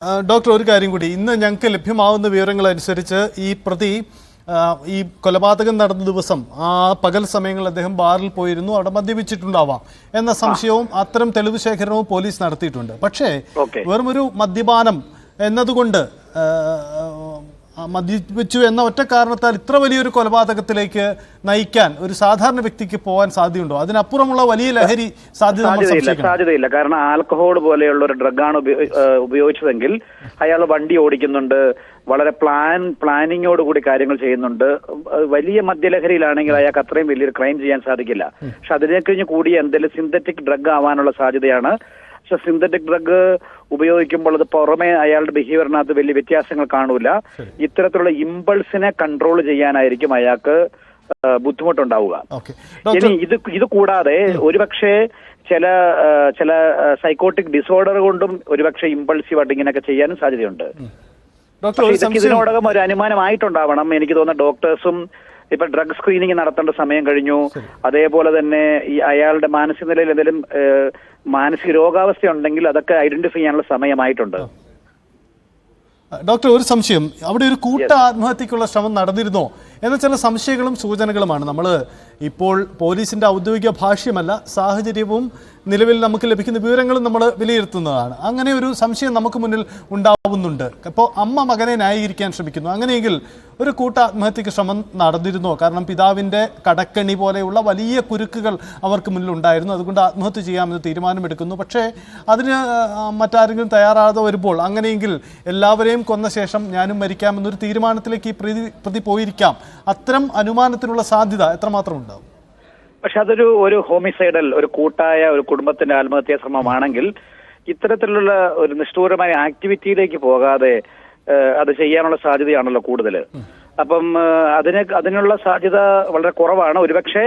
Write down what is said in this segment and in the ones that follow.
Doctor, ഒരു കാര്യം കൂടി. ഇന്ന് ഞങ്ങൾക്ക് ലഭ്യമാവുന്ന വിവരങ്ങൾ അനുസരിച്ച് ഈ പ്രതി ഈ കൊലപാതകം നടന്ന ദിവസം ആ പകൽ സമയങ്ങളിൽ അദ്ദേഹം ബാറിൽ പോയിരുന്നു, അവിടെ മദ്യപിച്ചിട്ടുണ്ടാവാം എന്ന സംശയവും അത്തരം തെളിവ് ശേഖരണവും പോലീസ് നടത്തിയിട്ടുണ്ട്. പക്ഷേ വെറുമൊരു മദ്യപാനം എന്നതുകൊണ്ട് മദ്യപിച്ചു എന്ന ഒറ്റ കാരണത്താൽ ഇത്ര വലിയൊരു കൊലപാതകത്തിലേക്ക് നയിക്കാൻ ഒരു സാധാരണ വ്യക്തിക്ക് പോകാൻ സാധ്യതയുണ്ടോ? അതിനപ്പുറമുള്ള വലിയ ലഹരി സാധ്യതയില്ല. കാരണം ആൽക്കഹോൾ പോലെയുള്ള ഒരു ഡ്രഗാണ് ഉപയോഗിച്ചതെങ്കിൽ അയാൾ വണ്ടി ഓടിക്കുന്നുണ്ട്, വളരെ പ്ലാനിങ്ങോട് കൂടി കാര്യങ്ങൾ ചെയ്യുന്നുണ്ട്. വലിയ മദ്യലഹരിയിലാണെങ്കിൽ അയാൾക്ക് അത്രയും വലിയൊരു ക്രൈം ചെയ്യാൻ സാധിക്കില്ല. പക്ഷെ അതിനെ കഴിഞ്ഞ് കൂടിയ എന്തെങ്കിലും സിന്തറ്റിക് ഡ്രഗ് ആവാനുള്ള സാധ്യതയാണ്. പക്ഷെ സിന്തറ്റിക് ഡ്രഗ് ഉപയോഗിക്കുമ്പോൾ അത് പുറമെ അയാളുടെ ബിഹേവിയറിനകത്ത് വലിയ വ്യത്യാസങ്ങൾ കാണൂല. ഇത്തരത്തിലുള്ള ഇമ്പൾസിനെ കൺട്രോൾ ചെയ്യാനായിരിക്കും അയാൾക്ക് ബുദ്ധിമുട്ടുണ്ടാവുക. ഇനി ഇത് കൂടാതെ ഒരുപക്ഷെ ചില സൈക്കോട്ടിക് ഡിസോർഡർ കൊണ്ടും ഒരുപക്ഷെ ഇമ്പൾസീവായിട്ട് ഇങ്ങനെയൊക്കെ ചെയ്യാനും സാധ്യതയുണ്ട്. ഇതൊക്കെ ഇതിനോടകം ഒരു അനുമാനമായിട്ടുണ്ടാവണം. എനിക്ക് തോന്നുന്ന ഡോക്ടേഴ്സും ഇപ്പൊ ഡ്രഗ് സ്ക്രീനിങ് നടത്തേണ്ട സമയം കഴിഞ്ഞു. അതേപോലെ തന്നെ ഈ അയാളുടെ മാനസിക നിലയിൽ എന്തെങ്കിലും മാനസിക രോഗാവസ്ഥ ഉണ്ടെങ്കിൽ അതൊക്കെ ഐഡന്റിഫൈ ചെയ്യാനുള്ള സമയമായിട്ടുണ്ട്. ഡോക്ടർ, ഒരു സംശയം. അവിടെ ഒരു കൂട്ട ആത്മഹത്യക്കുള്ള ശ്രമം നടന്നിരുന്നോ എന്ന ചില സംശയങ്ങളും സൂചനകളുമാണ്. നമ്മൾ ഇപ്പോൾ പോലീസിന്റെ ഔദ്യോഗിക ഭാഷ്യമല്ല, സാഹചര്യവും നിലവിൽ നമുക്ക് ലഭിക്കുന്ന വിവരങ്ങളും നമ്മൾ വിലയിരുത്തുന്നതാണ്. അങ്ങനെ ഒരു സംശയം നമുക്ക് മുന്നിൽ ഉണ്ടാവുന്നുണ്ട്. അപ്പോൾ അമ്മ മകനെ ന്യായീകരിക്കാൻ ശ്രമിക്കുന്നു. അങ്ങനെയെങ്കിൽ ഒരു കൂട്ട ആത്മഹത്യക്ക് ശ്രമം നടന്നിരുന്നോ? കാരണം പിതാവിൻ്റെ കടക്കണി പോലെയുള്ള വലിയ കുരുക്കുകൾ അവർക്ക് മുന്നിൽ ഉണ്ടായിരുന്നു, അതുകൊണ്ട് ആത്മഹത്യ ചെയ്യാമെന്ന് തീരുമാനമെടുക്കുന്നു. പക്ഷേ അതിന് മറ്റാരെങ്കിലും തയ്യാറാകാതെ വരുമ്പോൾ അങ്ങനെയെങ്കിൽ എല്ലാവരെയും കൊന്ന ശേഷം ഞാനും മരിക്കാമെന്നൊരു തീരുമാനത്തിലേക്ക് ഈ പ്രതി പോയിരിക്കാം. അത്തരം അനുമാനത്തിനുള്ള സാധ്യത എത്രമാത്രം ഉണ്ടാവും? പക്ഷെ അതൊരു ഹോമിസൈഡൽ, ഒരു കൂട്ടായ ഒരു കുടുംബത്തിന്റെ ആത്മഹത്യാ ശ്രമമാണെങ്കിൽ ഇത്തരത്തിലുള്ള ഒരു നിഷ്ഠൂരമായ ആക്ടിവിറ്റിയിലേക്ക് പോകാതെ അത് ചെയ്യാനുള്ള സാധ്യതയാണല്ലോ കൂടുതൽ. അപ്പം അതിനുള്ള സാധ്യത വളരെ കുറവാണ്. ഒരുപക്ഷെ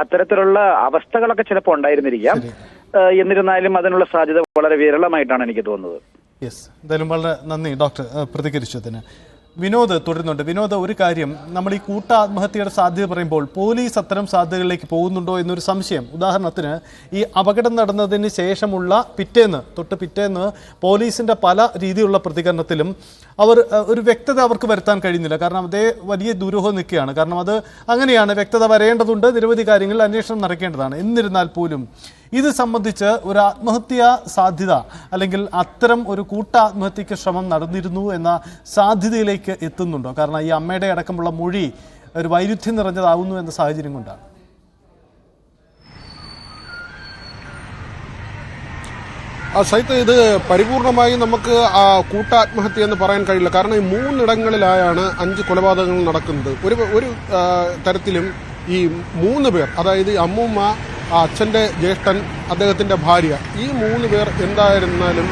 അത്തരത്തിലുള്ള അവസ്ഥകളൊക്കെ ചിലപ്പോൾ ഉണ്ടായിരുന്നിരിക്കാം. എന്നിരുന്നാലും അതിനുള്ള സാധ്യത വളരെ വിരളമായിട്ടാണ് എനിക്ക് തോന്നുന്നത്. യെസ്, എന്തായാലും വളരെ നന്ദി ഡോക്ടർ പ്രതികരിച്ചതിന്. വിനോദ് തുടരുന്നുണ്ട്. വിനോദ്, ഒരു കാര്യം, നമ്മൾ ഈ കൂട്ട ആത്മഹത്യയുടെ സാധ്യത പറയുമ്പോൾ പോലീസ് അത്തരം സാധ്യതകളിലേക്ക് പോകുന്നുണ്ടോ എന്നൊരു സംശയം. ഉദാഹരണത്തിന് ഈ അപകടം നടന്നതിന് ശേഷമുള്ള തൊട്ട് പിറ്റേന്ന് പോലീസിൻ്റെ പല രീതിയിലുള്ള പ്രതികരണത്തിലും ഒരു വ്യക്തത അവർക്ക് വരുത്താൻ കഴിയുന്നില്ല. കാരണം അതേ വലിയ ദുരൂഹം നിൽക്കുകയാണ്. കാരണം അത് അങ്ങനെയാണ്, വ്യക്തത വരേണ്ടതുണ്ട്, നിരവധി കാര്യങ്ങളിൽ അന്വേഷണം നടക്കേണ്ടതാണ്. എന്നിരുന്നാൽ പോലും ഇത് സംബന്ധിച്ച് ഒരു ആത്മഹത്യാ സാധ്യത അല്ലെങ്കിൽ അത്തരം ഒരു കൂട്ട ആത്മഹത്യക്ക് ശ്രമം നടന്നിരുന്നു എന്ന സാധ്യതയിലേക്ക് എത്തുന്നുണ്ടോ? കാരണം ഈ അമ്മയുടെ അടക്കമുള്ള മൊഴി ഒരു വൈരുദ്ധ്യം നിറഞ്ഞതാവുന്നു എന്ന സാഹചര്യം കൊണ്ടാണ്. സൈത്ത്, ഇത് പരിപൂർണമായി നമുക്ക് കൂട്ടാത്മഹത്യ എന്ന് പറയാൻ കഴിയില്ല. കാരണം ഈ 3 ഇടങ്ങളിലായാണ് 5 കൊലപാതകങ്ങൾ നടക്കുന്നത്. ഒരു തരത്തിലും ഈ 3 പേർ, അതായത് അമ്മൂമ്മ, അച്ഛൻ്റെ ജ്യേഷ്ഠൻ, അദ്ദേഹത്തിൻ്റെ ഭാര്യ, ഈ 3 പേർ എന്തായിരുന്നാലും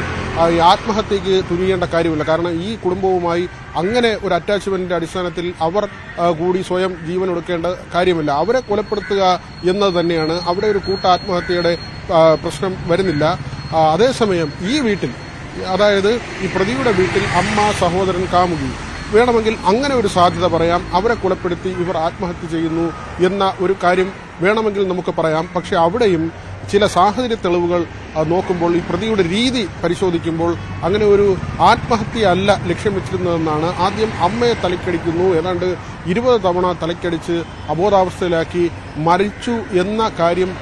ഈ ആത്മഹത്യക്ക് തുനിയേണ്ട കാര്യമില്ല. കാരണം ഈ കുടുംബവുമായി അങ്ങനെ ഒരു അറ്റാച്ച്മെന്റിന്റെ അടിസ്ഥാനത്തിൽ അവർ കൂടി സ്വയം ജീവൻ ഒടുക്കേണ്ട കാര്യമില്ല. അവരെ കൊലപ്പെടുത്തുക എന്നത് തന്നെയാണ്. അവിടെ ഒരു കൂട്ട ആത്മഹത്യയുടെ പ്രശ്നം വരുന്നില്ല. അതേസമയം ഈ വീട്ടിൽ, അതായത് ഈ പ്രതിയുടെ വീട്ടിൽ അമ്മ, സഹോദരൻ, കാമുകി, വേണമെങ്കിൽ അങ്ങനെ ഒരു സാധ്യത പറയാം. അവരെ കൊലപ്പെടുത്തി ഇവർ ആത്മഹത്യ ചെയ്യുന്നു എന്ന ഒരു കാര്യം വേണമെങ്കിൽ നമുക്ക് പറയാം. പക്ഷെ അവിടെയും ചില സാഹചര്യ തെളിവുകൾ നോക്കുമ്പോൾ, ഈ പ്രതിയുടെ രീതി പരിശോധിക്കുമ്പോൾ അങ്ങനെ ഒരു ആത്മഹത്യ അല്ല ലക്ഷ്യം വെച്ചിരുന്നതെന്നാണ്. ആദ്യം അമ്മയെ തലക്കടിക്കുന്നു, ഏതാണ്ട് 20 തവണ തലക്കടിച്ച് അബോധാവസ്ഥയിലാക്കി മരിച്ചു എന്ന കാര്യം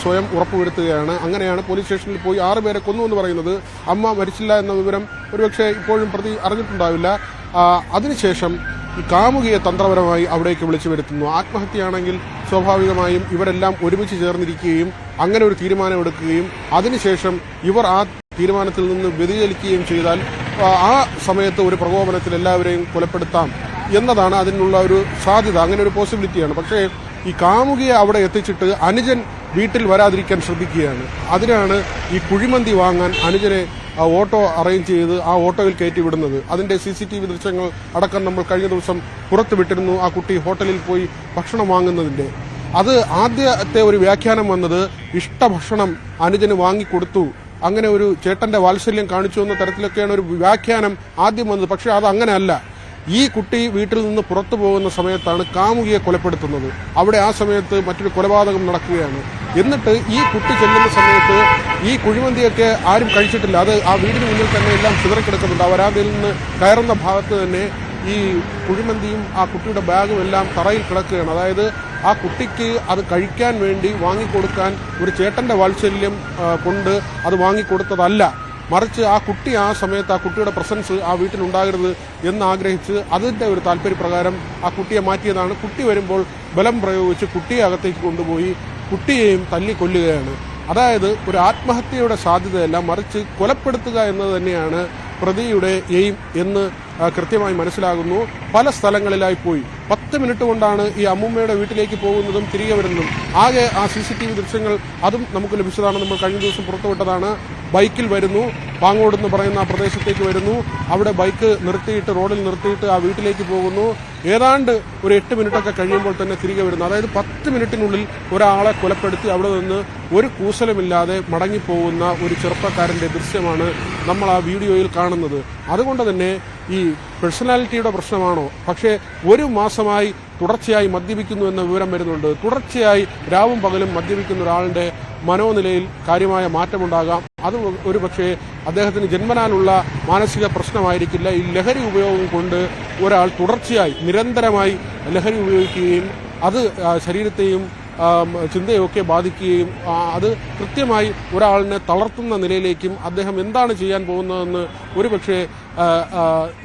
സ്വയം ഉറപ്പുവരുത്തുകയാണ്. അങ്ങനെയാണ് പോലീസ് സ്റ്റേഷനിൽ പോയി 6 പേരെ കൊന്നു എന്ന് പറയുന്നത്. അമ്മ മരിച്ചില്ല എന്ന വിവരം ഒരുപക്ഷെ ഇപ്പോഴും പ്രതി അറിഞ്ഞിട്ടുണ്ടാവില്ല. അതിനുശേഷം ഈ കാമുകിയെ തന്ത്രപരമായി അവിടേക്ക് വിളിച്ചു വരുത്തുന്നു. ആത്മഹത്യയാണെങ്കിൽ സ്വാഭാവികമായും ഇവരെല്ലാം ഒരുമിച്ച് ചേർന്നിരിക്കുകയും അങ്ങനെ ഒരു തീരുമാനമെടുക്കുകയും അതിനുശേഷം ഇവർ ആ തീരുമാനത്തിൽ നിന്ന് വ്യതിചലിക്കുകയും ചെയ്താൽ ആ സമയത്ത് ഒരു പ്രകോപനത്തിൽ എല്ലാവരെയും കൊലപ്പെടുത്താം എന്നതാണ് അതിനുള്ള ഒരു സാധ്യത. അങ്ങനെ ഒരു പോസിബിലിറ്റിയാണ്. പക്ഷേ ഈ കാമുകിയെ അവിടെ എത്തിച്ചിട്ട് അനുജൻ വീട്ടിൽ വരാതിരിക്കാൻ ശ്രദ്ധിക്കുകയാണ്. അതിനാണ് ഈ കുഴിമന്തി വാങ്ങാൻ അനുജനെ ഓട്ടോ അറേഞ്ച് ചെയ്ത് ആ ഓട്ടോയിൽ കയറ്റി വിടുന്നത്. അതിന്റെ CCTV ദൃശ്യങ്ങൾ അടക്കം നമ്മൾ കഴിഞ്ഞ ദിവസം പുറത്തുവിട്ടിരുന്നു. ആ കുട്ടി ഹോട്ടലിൽ പോയി ഭക്ഷണം വാങ്ങുന്നതിന്റെ അത് ആദ്യത്തെ ഒരു വ്യാഖ്യാനം വന്നത് ഇഷ്ടഭക്ഷണം അനുജന് വാങ്ങിക്കൊടുത്തു, അങ്ങനെ ഒരു ചേട്ടന്റെ വാത്സല്യം കാണിച്ചു എന്ന തരത്തിലൊക്കെയാണ് ഒരു വ്യാഖ്യാനം ആദ്യം വന്നത്. പക്ഷെ അത് അങ്ങനെയല്ല. ഈ കുട്ടി വീട്ടിൽ നിന്ന് പുറത്തു പോകുന്ന സമയത്താണ് കാമുകിയെ കൊലപ്പെടുത്തുന്നത്. അവിടെ ആ സമയത്ത് മറ്റൊരു കൊലപാതകം നടക്കുകയാണ്. എന്നിട്ട് ഈ കുട്ടി ചെല്ലുന്ന സമയത്ത് ഈ കുഴിമന്തിയൊക്കെ ആരും കഴിച്ചിട്ടില്ല. അത് ആ വീടിന് മുന്നിൽ തന്നെ എല്ലാം ചിതറിക്കിടക്കുന്നുണ്ട്. ആ വരാന്തയിൽ നിന്ന് കയറുന്ന ഭാഗത്ത് തന്നെ ഈ കുഴിമന്തിയും ആ കുട്ടിയുടെ ബാഗും എല്ലാം തറയിൽ കിടക്കുകയാണ്. അതായത് ആ കുട്ടിക്ക് അത് കഴിക്കാൻ വേണ്ടി വാങ്ങിക്കൊടുക്കാൻ ഒരു ചേട്ടൻ്റെ വാത്സല്യം കൊണ്ട് അത് വാങ്ങിക്കൊടുത്തതല്ല, മറിച്ച് ആ കുട്ടി ആ സമയത്ത് ആ കുട്ടിയുടെ പ്രസൻസ് ആ വീട്ടിലുണ്ടാകരുത് എന്നാഗ്രഹിച്ച് അതിൻ്റെ ഒരു താല്പര്യപ്രകാരം ആ കുട്ടിയെ മാറ്റിയതാണ്. കുട്ടി വരുമ്പോൾ ബലം പ്രയോഗിച്ച് കുട്ടിയെ അകത്തേക്ക് കൊണ്ടുപോയി കുട്ടിയെയും തല്ലിക്കൊല്ലുകയാണ്. അതായത് ഒരു ആത്മഹത്യയുടെ സാധ്യതയല്ല, മറിച്ച് കൊലപ്പെടുത്തുക എന്നത് തന്നെയാണ് പ്രതിയുടെ എയിം എന്ന് കൃത്യമായി മനസ്സിലാകുന്നു. പല സ്ഥലങ്ങളിലായി പോയി 10 മിനിറ്റ് കൊണ്ടാണ് ഈ അമ്മൂമ്മയുടെ വീട്ടിലേക്ക് പോകുന്നതും തിരികെ വരുന്നതും. ആകെ ആ CCTV ദൃശ്യങ്ങൾ അതും നമുക്ക് ലഭിച്ചതാണ്. നമ്മൾ കഴിഞ്ഞ ദിവസം പുറത്തുവിട്ടതാണ്. ബൈക്കിൽ വരുന്നു, പാങ്ങോട് എന്ന് പറയുന്ന ആ പ്രദേശത്തേക്ക് വരുന്നു, അവിടെ ബൈക്ക് നിർത്തിയിട്ട് റോഡിൽ നിർത്തിയിട്ട് ആ വീട്ടിലേക്ക് പോകുന്നു. ഏതാണ്ട് ഒരു 8 മിനിറ്റൊക്കെ കഴിയുമ്പോൾ തന്നെ തിരികെ വരുന്നു. അതായത് 10 മിനിറ്റിനുള്ളിൽ ഒരാളെ കൊലപ്പെടുത്തി അവിടെ നിന്ന് ഒരു കൂസലുമില്ലാതെ മടങ്ങിപ്പോകുന്ന ഒരു ചെറുപ്പക്കാരൻ്റെ ദൃശ്യമാണ് നമ്മൾ ആ വീഡിയോയിൽ കാണുന്നത്. അതുകൊണ്ട് തന്നെ ഈ പേഴ്സണാലിറ്റിയുടെ പ്രശ്നമാണോ? പക്ഷേ 1 മാസമായി തുടർച്ചയായി മദ്യപിക്കുന്നു എന്ന വിവരം വരുന്നുണ്ട്. തുടർച്ചയായി രാവും പകലും മദ്യപിക്കുന്ന ഒരാളുടെ മനോനിലയിൽ കാര്യമായ മാറ്റമുണ്ടാകാം. അത് ഒരു പക്ഷേ അദ്ദേഹത്തിന് ജന്മനാലുള്ള മാനസിക പ്രശ്നമായിരിക്കില്ല. ഈ ലഹരി ഉപയോഗം കൊണ്ട് ഒരാൾ തുടർച്ചയായി നിരന്തരമായി ലഹരി ഉപയോഗിക്കുകയും അത് ശരീരത്തെയും ചിന്തയൊക്കെ ബാധിക്കുകയും അത് കൃത്യമായി ഒരാളിനെ തളർത്തുന്ന നിലയിലേക്കും അദ്ദേഹം എന്താണ് ചെയ്യാൻ പോകുന്നതെന്ന് ഒരുപക്ഷെ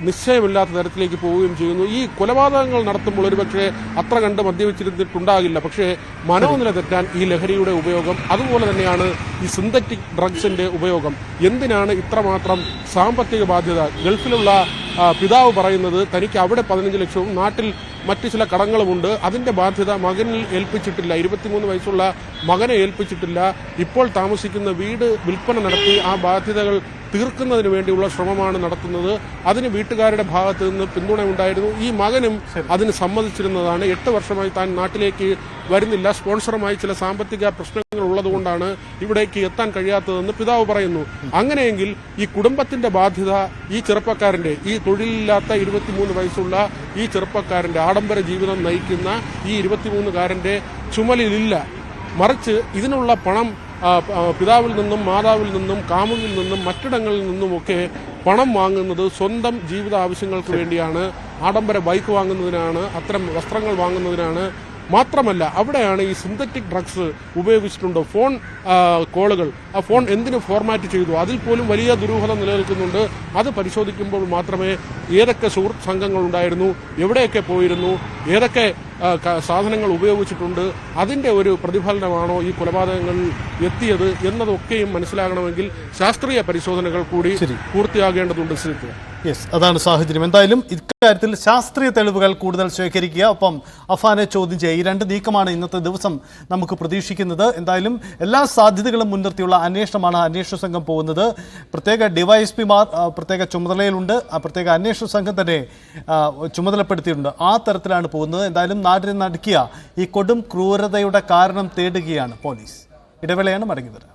നിശ്ചയമില്ലാത്ത തരത്തിലേക്ക് പോവുകയും ചെയ്യുന്നു. ഈ കൊലപാതകങ്ങൾ നടത്തുമ്പോൾ ഒരുപക്ഷെ അത്ര കണ്ട് മദ്യപിച്ചിരുന്നിട്ടുണ്ടാകില്ല. പക്ഷേ മനോനില തെറ്റാൻ ഈ ലഹരിയുടെ ഉപയോഗം, അതുപോലെ തന്നെയാണ് ഈ സിന്തറ്റിക് ഡ്രഗ്സിന്റെ ഉപയോഗം. എന്തിനാണ് ഇത്രമാത്രം സാമ്പത്തിക ബാധ്യത? ഗൾഫിലുള്ള പിതാവ് പറയുന്നത് തനിക്ക് അവിടെ 15 ലക്ഷവും നാട്ടിൽ മറ്റു ചില കടങ്ങളുമുണ്ട്, അതിന്റെ ബാധ്യത മകനിൽ ഏൽപ്പിച്ചിട്ടില്ല. 23 വയസ്സുള്ള മകനെ ഏൽപ്പിച്ചിട്ടില്ല. ഇപ്പോൾ താമസിക്കുന്ന വീട് വിൽപ്പന നടത്തി ആ ബാധ്യതകൾ തീർക്കുന്നതിന് വേണ്ടിയുള്ള ശ്രമമാണ് നടത്തുന്നത്. അതിന് വീട്ടുകാരുടെ ഭാഗത്ത് നിന്ന് പിന്തുണയുണ്ടായിരുന്നു. ഈ മകനും അതിന് സമ്മതിച്ചിരുന്നതാണ്. 8 വർഷമായി താൻ നാട്ടിലേക്ക് വരുന്നില്ല, സ്പോൺസറുമായി ചില സാമ്പത്തിക പ്രശ്നങ്ങൾ ഉള്ളതുകൊണ്ടാണ് ഇവിടേക്ക് എത്താൻ കഴിയാത്തതെന്ന് പിതാവ് പറയുന്നു. അങ്ങനെയെങ്കിൽ ഈ കുടുംബത്തിന്റെ ബാധ്യത ഈ ചെറുപ്പക്കാരന്റെ, ഈ തൊഴിലില്ലാത്ത 23 വയസ്സുള്ള ഈ ചെറുപ്പക്കാരന്റെ, ആഡംബര ജീവിതം നയിക്കുന്ന ഈ 23-കാരന്റെ ചുമലിലില്ല. മറിച്ച് ഇതിനുള്ള പണം പിതാവിൽ നിന്നും മാതാവിൽ നിന്നും കാമുകിൽ നിന്നും മറ്റിടങ്ങളിൽ നിന്നുമൊക്കെ പണം വാങ്ങുന്നത് സ്വന്തം ജീവിത ആവശ്യങ്ങൾക്ക് വേണ്ടിയാണ്. ആഡംബര ബൈക്ക് വാങ്ങുന്നതിനാണ്, അത്തരം വസ്ത്രങ്ങൾ വാങ്ങുന്നതിനാണ്. മാത്രമല്ല അവിടെയാണ് ഈ സിന്തറ്റിക് ഡ്രഗ്സ് ഉപയോഗിച്ചിട്ടുണ്ടോ, ഫോൺ കോളുകൾ, ആ ഫോൺ എന്തിനു ഫോർമാറ്റ് ചെയ്തു, അതിൽ പോലും വലിയ ദുരൂഹത നിലനിൽക്കുന്നുണ്ട്. അത് പരിശോധിക്കുമ്പോൾ മാത്രമേ ഏതൊക്കെ സുഹൃത്ത് സംഘങ്ങൾ ഉണ്ടായിരുന്നു, എവിടെയൊക്കെ പോയിരുന്നു, ഏതൊക്കെ സാധനങ്ങൾ ഉപയോഗിച്ചിട്ടുണ്ട്, അതിന്റെ ഒരു പ്രതിഫലനമാണോ ഈ കൊലപാതകങ്ങളിൽ എത്തിയത് എന്നതൊക്കെയും മനസ്സിലാകണമെങ്കിൽ ശാസ്ത്രീയ പരിശോധനകൾ കൂടി പൂർത്തിയാകേണ്ടതുണ്ട്. യെസ്, അതാണ് സാഹചര്യം. എന്തായാലും ഇക്കാര്യത്തിൽ ശാസ്ത്രീയ തെളിവുകൾ കൂടുതൽ ശേഖരിക്കുക, ഒപ്പം അഫാനെ ചോദ്യം ചെയ്യുക. ഈ 2 നീക്കമാണ് ഇന്നത്തെ ദിവസം നമുക്ക് പ്രതീക്ഷിക്കുന്നത്. എന്തായാലും എല്ലാ സാധ്യതകളും മുൻനിർത്തിയുള്ള അന്വേഷണമാണ് അന്വേഷണ സംഘം പോകുന്നത്. പ്രത്യേക ഡിവൈഎസ്പിമാർ പ്രത്യേക ചുമതലയിലുണ്ട്. ആ പ്രത്യേക അന്വേഷണ സംഘം തന്നെ ചുമതലപ്പെടുത്തിയിട്ടുണ്ട്. ആ തരത്തിലാണ് പോകുന്നത്. എന്തായാലും നാടിനെ നടുക്കിയ ഈ കൊടും ക്രൂരതയുടെ കാരണം തേടുകയാണ് പോലീസ്. ഇടവേളയാണ്, മടങ്ങി വരാം.